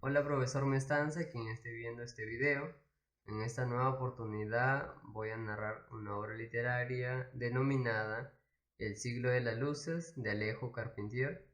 Hola profesor Mestanza, quien esté viendo este video. En esta nueva oportunidad voy a narrar una obra literaria denominada El siglo de las luces de Alejo Carpentier,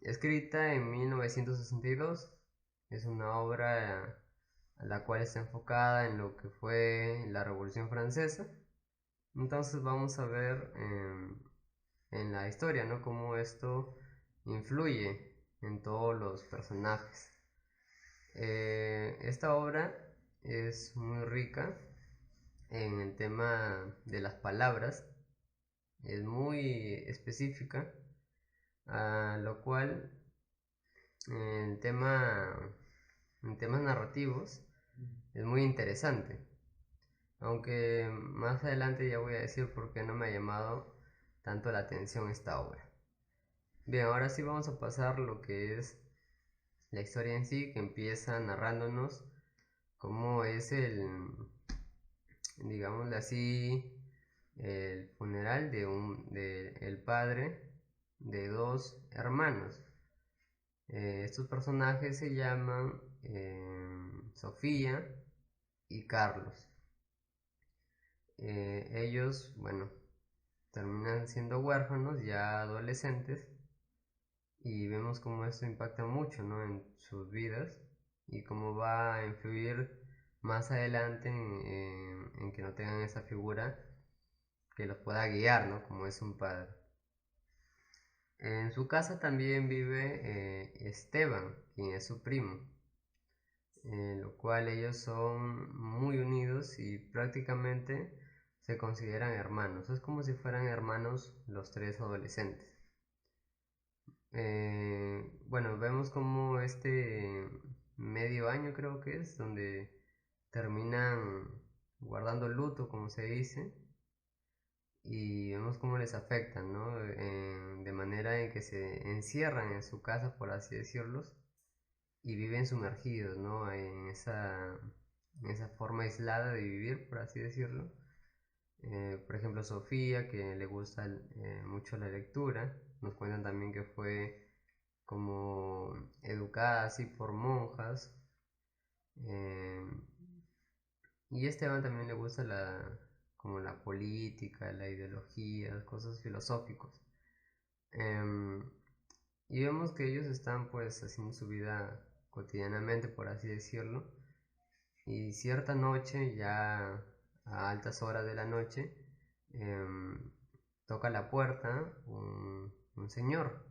escrita en 1962. Es una obra a la cual está enfocada en lo que fue la Revolución Francesa. Entonces vamos a ver en la historia, ¿no?, cómo esto influye en todos los personajes. Esta obra es muy rica en el tema de las palabras, es muy específica, a lo cual en temas narrativos es muy interesante, aunque más adelante ya voy a decir por qué no me ha llamado tanto la atención esta obra. Bien, ahora sí vamos a pasar lo que es la historia en sí, que empieza narrándonos cómo es digámosle así, el funeral de el padre de dos hermanos. Estos personajes se llaman Sofía y Carlos. Ellos, bueno, terminan siendo huérfanos ya adolescentes, y vemos cómo esto impacta mucho, ¿no?, en sus vidas, y cómo va a influir más adelante en que no tengan esa figura que los pueda guiar, ¿no?, como es un padre. En su casa también vive Esteban, quien es su primo, en lo cual ellos son muy unidos y prácticamente se consideran hermanos. Es como si fueran hermanos los tres adolescentes. Bueno, vemos como este medio año, creo que es, donde terminan guardando luto, como se dice, y vemos cómo les afectan, ¿no? De manera en que se encierran en su casa, por así decirlo, y viven sumergidos, ¿no?, en esa forma aislada de vivir, por así decirlo. Por ejemplo, Sofía, que le gusta mucho la lectura, nos cuentan también que fue como educada así por monjas. eh, y a Esteban también le gusta como la política, la ideología, cosas filosóficas. Em, y vemos que ellos están pues haciendo su vida cotidianamente, por así decirlo, y cierta noche, ya a altas horas de la noche, em, toca la puerta un señor,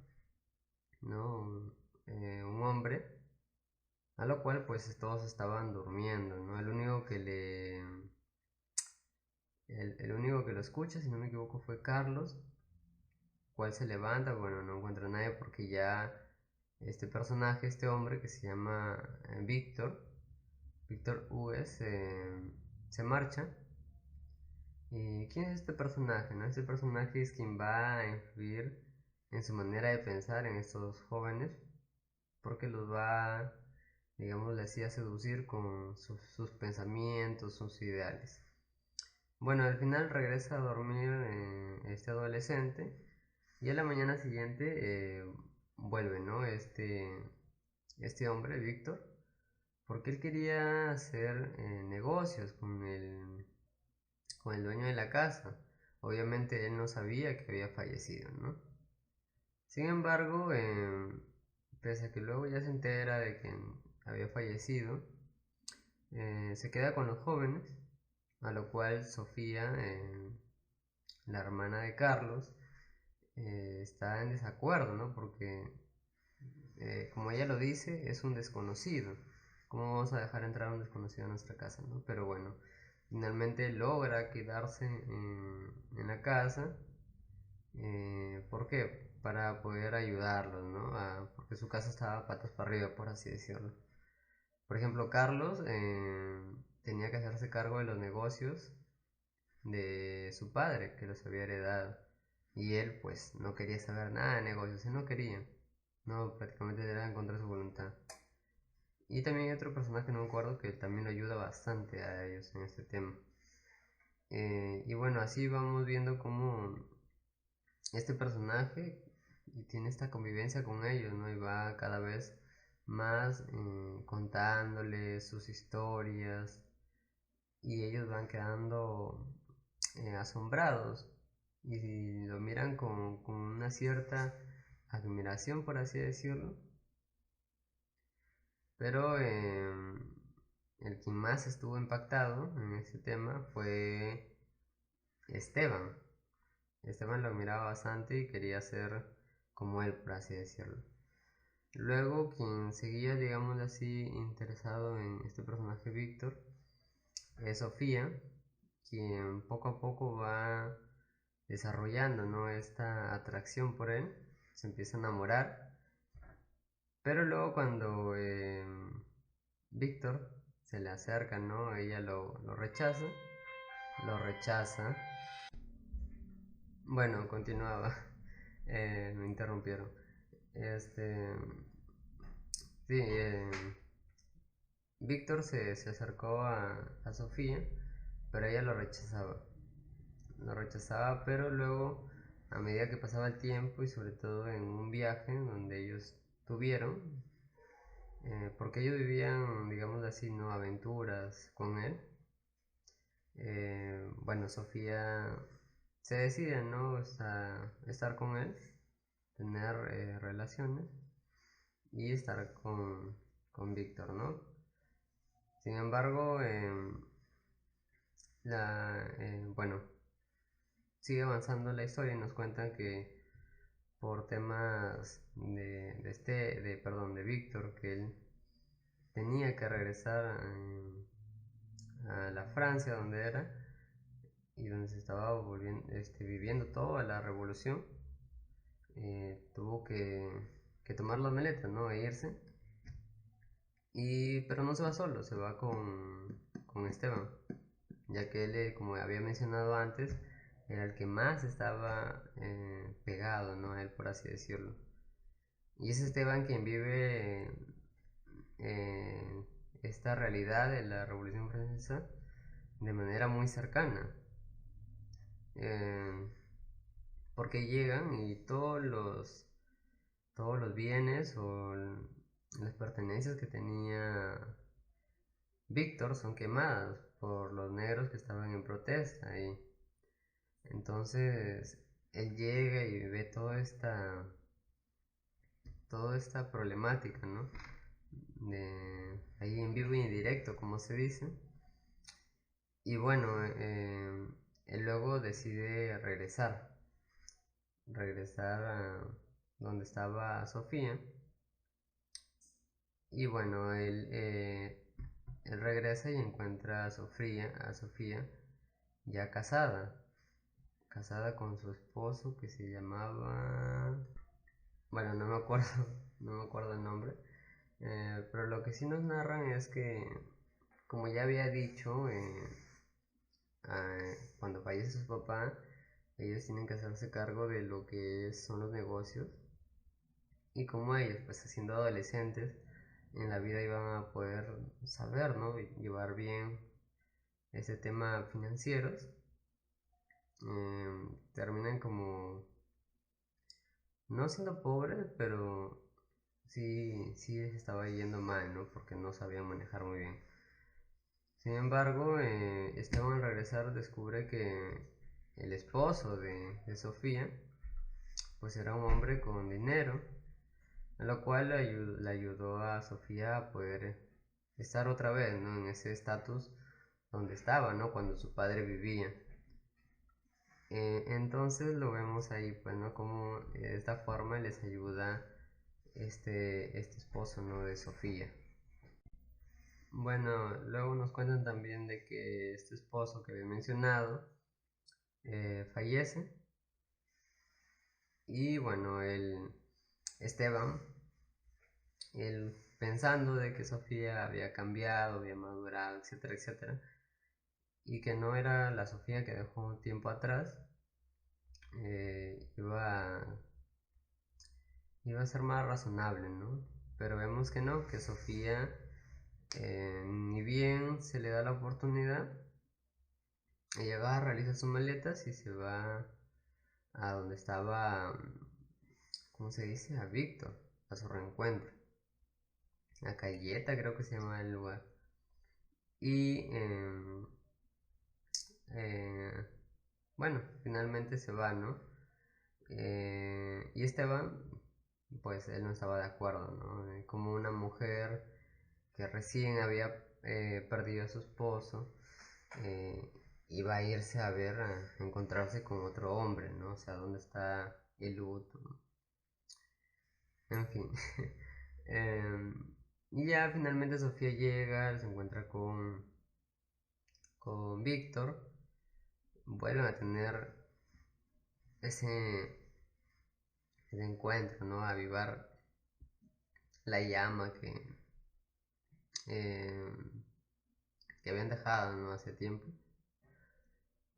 ¿no? Un hombre, a lo cual pues todos estaban durmiendo, ¿no? El único que lo escucha, si no me equivoco, fue Carlos, cual se levanta. Bueno, no encuentra a nadie porque ya este personaje, este hombre que se llama Víctor Hugues, se marcha. ¿Y quién es este personaje, no? Este personaje es quien va a influir en su manera de pensar en estos jóvenes, porque los va, digámosle así, a seducir con sus pensamientos, sus ideales. Bueno, al final regresa a dormir este adolescente, y a la mañana siguiente vuelve, ¿no?, este hombre, Víctor, porque él quería hacer negocios con el dueño de la casa. Obviamente él no sabía que había fallecido, ¿no? Sin embargo, pese a que luego ya se entera de que había fallecido, se queda con los jóvenes, a lo cual Sofía, la hermana de Carlos, está en desacuerdo, ¿no? Porque, como ella lo dice, es un desconocido. ¿Cómo vamos a dejar entrar a un desconocido a nuestra casa, no? Pero bueno, finalmente logra quedarse en la casa. ¿Por qué? Para poder ayudarlos, ¿no? Porque su casa estaba patas para arriba, por así decirlo. Por ejemplo, Carlos tenía que hacerse cargo de los negocios de su padre, que los había heredado. Y él, pues, no quería saber nada de negocios, él no quería. No, prácticamente era en contra de su voluntad. Y también hay otro personaje, no me acuerdo, que también lo ayuda bastante a ellos en este tema. Y bueno, así vamos viendo cómo este personaje tiene esta convivencia con ellos, ¿no? Y va cada vez más contándoles sus historias, y ellos van quedando asombrados y lo miran con una cierta admiración, por así decirlo. Pero el que más estuvo impactado en este tema fue Esteban. Esteban lo admiraba bastante y quería ser como él, por así decirlo. Luego, quien seguía, digamos así, interesado en este personaje Víctor es Sofía, quien poco a poco va desarrollando, ¿no?, esta atracción por él, se empieza a enamorar, pero luego cuando Víctor se le acerca, ¿no?, ella lo rechaza. Bueno, continuaba, me interrumpieron. Sí, Víctor se acercó a Sofía, pero ella lo rechazaba, pero luego, a medida que pasaba el tiempo y sobre todo en un viaje donde ellos tuvieron, porque ellos vivían, digamos así, no aventuras con él, bueno, Sofía se decide, ¿no?, estar con él, tener relaciones y estar con Víctor, ¿no? Sin embargo, bueno, sigue avanzando la historia y nos cuentan que por temas de Víctor, que él tenía que regresar a la Francia donde era y donde se estaba viviendo toda la revolución. Tuvo que tomar las maletas, ¿no?, e irse, pero no se va solo, se va con Esteban, ya que él, como había mencionado antes, era el que más estaba pegado, ¿no?, a él, por así decirlo. Y es Esteban quien vive esta realidad de la Revolución Francesa de manera muy cercana, porque llegan y todos los bienes o las pertenencias que tenía Víctor son quemadas por los negros que estaban en protesta ahí. Entonces él llega y ve toda esta problemática, ¿no?, de ahí en vivo y en directo, como se dice. Y bueno, él luego decide regresar a donde estaba Sofía. Y bueno, él regresa y encuentra a Sofía ya casada con su esposo, que se llamaba, bueno, no me acuerdo, no me acuerdo el nombre, pero lo que sí nos narran es que, como ya había dicho, cuando fallece su papá, ellos tienen que hacerse cargo de lo que son los negocios, y como ellos, pues siendo adolescentes, en la vida iban a poder saber, ¿no?, llevar bien ese tema financieros, terminan como no siendo pobres, pero sí les estaba yendo mal, ¿no?, porque no sabían manejar muy bien. Sin embargo, Esteban al regresar descubre que el esposo de Sofía pues era un hombre con dinero, lo cual le ayudó a Sofía a poder estar otra vez, ¿no?, en ese estatus donde estaba, ¿no?, cuando su padre vivía. Entonces lo vemos ahí, pues, ¿no?, como de esta forma les ayuda este esposo, ¿no?, de Sofía. Bueno, luego nos cuentan también de que este esposo que había mencionado fallece, y bueno, Esteban, él pensando de que Sofía había cambiado, había madurado, etcétera, etcétera, y que no era la Sofía que dejó un tiempo atrás, iba a ser más razonable, ¿no? Pero vemos que no, que Sofía, ni bien se le da la oportunidad, ella va a realizar sus maletas y se va a donde estaba, ¿cómo se dice?, a Víctor, a su reencuentro. Cayeta creo que se llama el lugar. Y eh, bueno, finalmente se va, ¿no? Y Esteban, pues él no estaba de acuerdo, ¿no? Como una mujer que recién había perdido a su esposo, eh, iba a irse a ver, a encontrarse con otro hombre, ¿no? O sea, ¿dónde está el luto? En fin. Em, y ya finalmente Sofía llega, se encuentra con Víctor, vuelven a tener ese, ese encuentro, ¿no? A avivar la llama eh, que habían dejado, ¿no? Hace tiempo.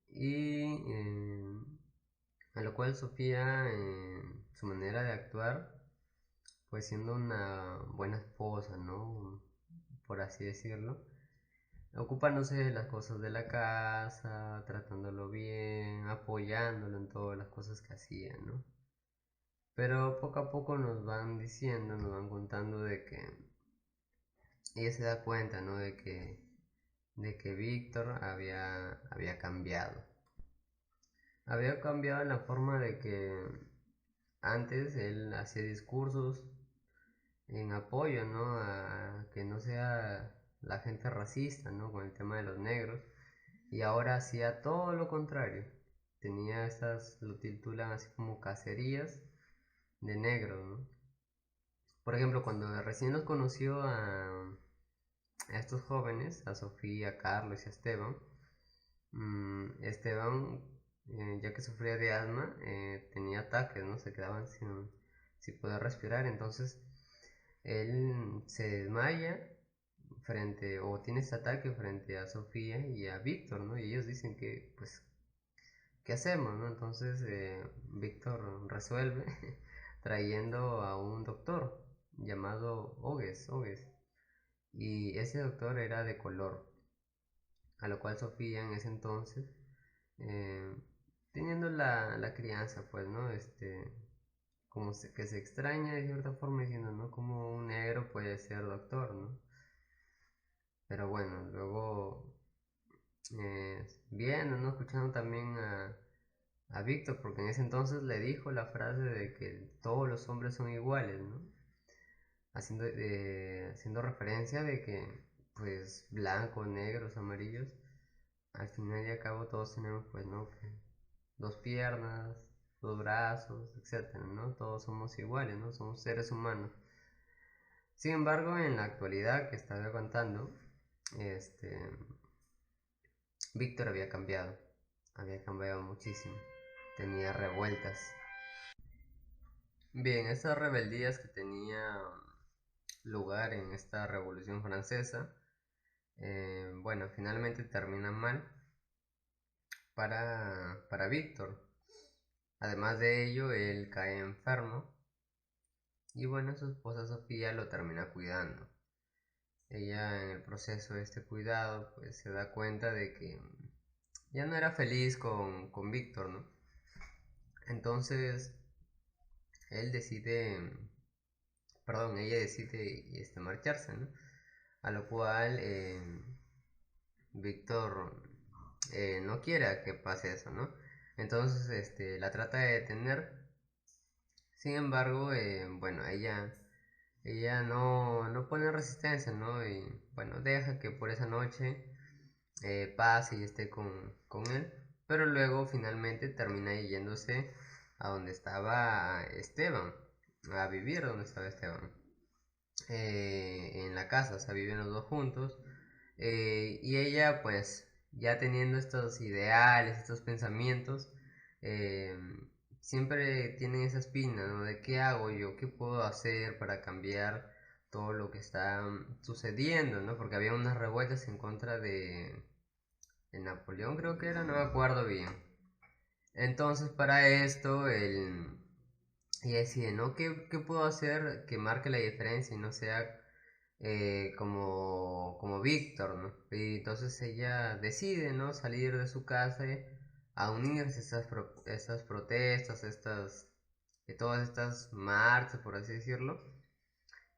Y a lo cual Sofía, su manera de actuar, pues siendo una buena esposa, ¿no? Por así decirlo, ocupándose de las cosas de la casa, tratándolo bien, apoyándolo en todas las cosas que hacía, ¿no? Pero poco a poco nos van diciendo, nos van contando de que ella se da cuenta, ¿no? De que Víctor había cambiado. Había cambiado en la forma de que antes él hacía discursos en apoyo, ¿no? A que no sea la gente racista, ¿no? Con el tema de los negros. Y ahora hacía todo lo contrario. Tenía estas, lo titulan así como cacerías de negros, ¿no? Por ejemplo, cuando recién los conoció a estos jóvenes, a Sofía, a Carlos y a Esteban, Esteban, ya que sufría de asma, tenía ataques, ¿no? Se quedaban sin poder respirar, entonces él se desmaya frente, o tiene ese ataque frente a Sofía y a Víctor, ¿no? Y ellos dicen que, pues, ¿qué hacemos, no? Entonces Víctor resuelve trayendo a un doctor llamado Ogues, y ese doctor era de color, a lo cual Sofía en ese entonces, eh, teniendo la crianza, pues, ¿no? Como que se extraña de cierta forma diciendo, ¿no? Como un negro puede ser doctor, ¿no? Pero bueno, luego viendo, ¿no? Escuchando también a Víctor, porque en ese entonces le dijo la frase de que todos los hombres son iguales, ¿no? Haciendo referencia de que, pues, blancos, negros, amarillos, al final y al cabo todos tenemos, pues, ¿no? Que dos piernas, dos brazos, etcétera, ¿no? Todos somos iguales, ¿no? Somos seres humanos. Sin embargo, en la actualidad que estaba contando, este, Víctor había cambiado muchísimo, tenía revueltas. Bien, esas rebeldías que tenía lugar en esta Revolución Francesa, bueno, finalmente terminan mal para Víctor. Además de ello, él cae enfermo y bueno, su esposa Sofía lo termina cuidando. Ella en el proceso de este cuidado pues se da cuenta de que ya no era feliz con Víctor, ¿no? Entonces él decide, perdón, ella decide marcharse, ¿no? A lo cual Víctor no quiere que pase eso, ¿no? Entonces la trata de detener. Sin embargo, bueno, ella no pone resistencia, ¿no? Y bueno, deja que por esa noche pase y esté con él. Pero luego finalmente termina yéndose a donde estaba Esteban, a vivir donde estaba Esteban. En la casa, o sea, viven los dos juntos. Y ella, pues, ya teniendo estos ideales, estos pensamientos, eh, siempre tiene esa espina, ¿no? De qué hago yo, qué puedo hacer para cambiar todo lo que está sucediendo, ¿no? Porque había unas revueltas en contra de Napoleón, creo que era, no me acuerdo bien. Entonces, para esto, ella decide, ¿no? ¿Qué puedo hacer que marque la diferencia y no sea como Víctor, ¿no? Y entonces ella decide, ¿no? Salir de su casa a unirse a estas protestas, todas estas marchas, por así decirlo.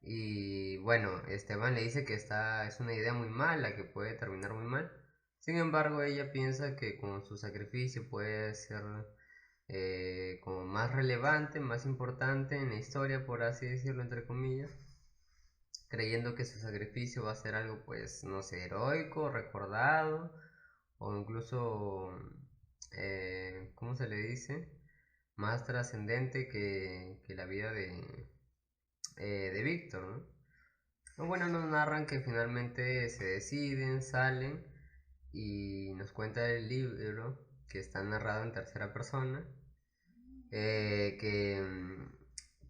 Y bueno, Esteban le dice que es una idea muy mala, que puede terminar muy mal. Sin embargo, ella piensa que con su sacrificio puede ser como más relevante, más importante en la historia, por así decirlo, entre comillas, creyendo que su sacrificio va a ser algo, pues, no sé, heroico, recordado, o incluso, ¿cómo se le dice? Más trascendente que la vida de Víctor, ¿no? Bueno, nos narran que finalmente se deciden, salen y nos cuenta el libro que está narrado en tercera persona, eh, que,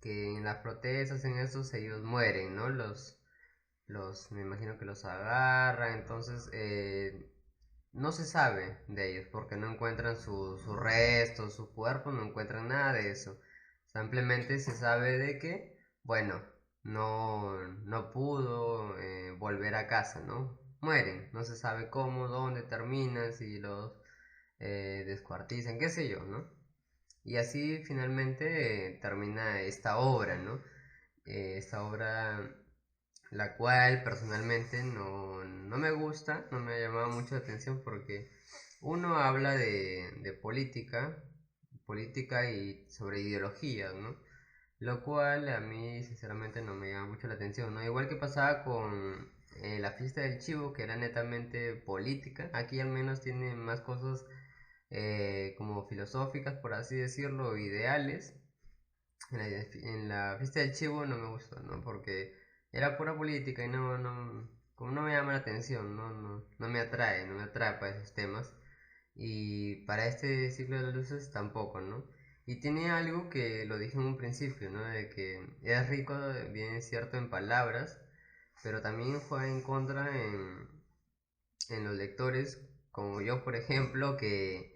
que en las protestas, en estos, ellos mueren, ¿no? Me imagino que los agarran, entonces no se sabe de ellos porque no encuentran sus restos, su cuerpo, no encuentran nada de eso. Simplemente se sabe de que, bueno, no pudo volver a casa, ¿no? Mueren, no se sabe cómo, dónde terminan, si los descuartizan, qué sé yo, ¿no? Y así finalmente termina esta obra, ¿no? Esta obra la cual personalmente no me gusta, no me ha llamado mucho la atención porque uno habla de política y sobre ideologías, ¿no? Lo cual a mí sinceramente no me llama mucho la atención, ¿no? Igual que pasaba con la fiesta del chivo, que era netamente política, aquí al menos tiene más cosas como filosóficas, por así decirlo, ideales. En la fiesta del chivo no me gustó, ¿no? Porque era pura política y como no me llama la atención, no me atrae, no me atrapa esos temas. Y para este ciclo de las luces tampoco, ¿no? Y tiene algo que lo dije en un principio, ¿no? De que es rico, bien es cierto, en palabras, pero también juega en contra en los lectores, como yo, por ejemplo, que,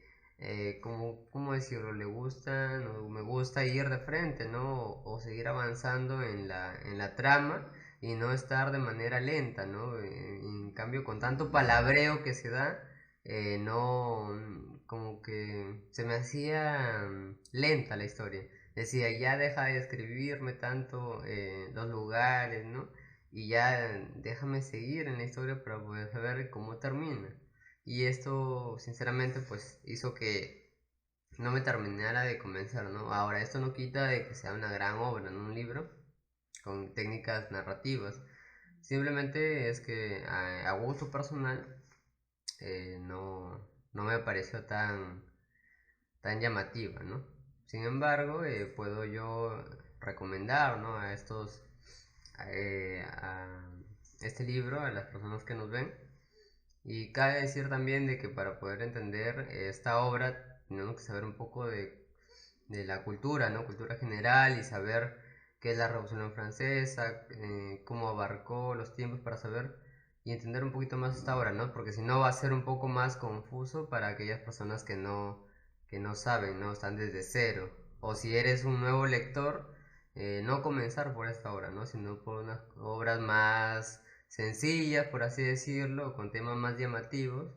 ¿cómo decirlo? Le gusta, no, me gusta ir de frente, ¿no? O seguir avanzando en la trama y no estar de manera lenta, ¿no? En cambio, con tanto palabreo que se da, no, como que se me hacía lenta la historia. Decía, ya deja de escribirme tanto los lugares, ¿no? Y ya déjame seguir en la historia para poder saber cómo termina. Y esto, sinceramente, pues hizo que no me terminara de convencer, ¿no? Ahora, esto no quita de que sea una gran obra, ¿no? Un libro con técnicas narrativas. Simplemente es que a gusto personal no me pareció tan llamativa, ¿no? Sin embargo, puedo yo recomendar, ¿no? A este libro a las personas que nos ven. Y cabe decir también de que para poder entender esta obra tenemos que saber un poco de la cultura, ¿no? Cultura general y saber qué es la Revolución Francesa, cómo abarcó los tiempos para saber y entender un poquito más esta obra, ¿no? Porque si no va a ser un poco más confuso para aquellas personas que no saben, ¿no? Están desde cero. O si eres un nuevo lector, no comenzar por esta obra, ¿no? Sino por unas obras más sencillas, por así decirlo, con temas más llamativos,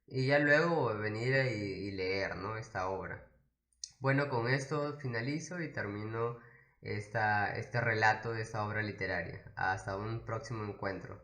y ya luego venir y leer, ¿no? Esta obra. Bueno, con esto finalizo y termino este relato de esta obra literaria. Hasta un próximo encuentro.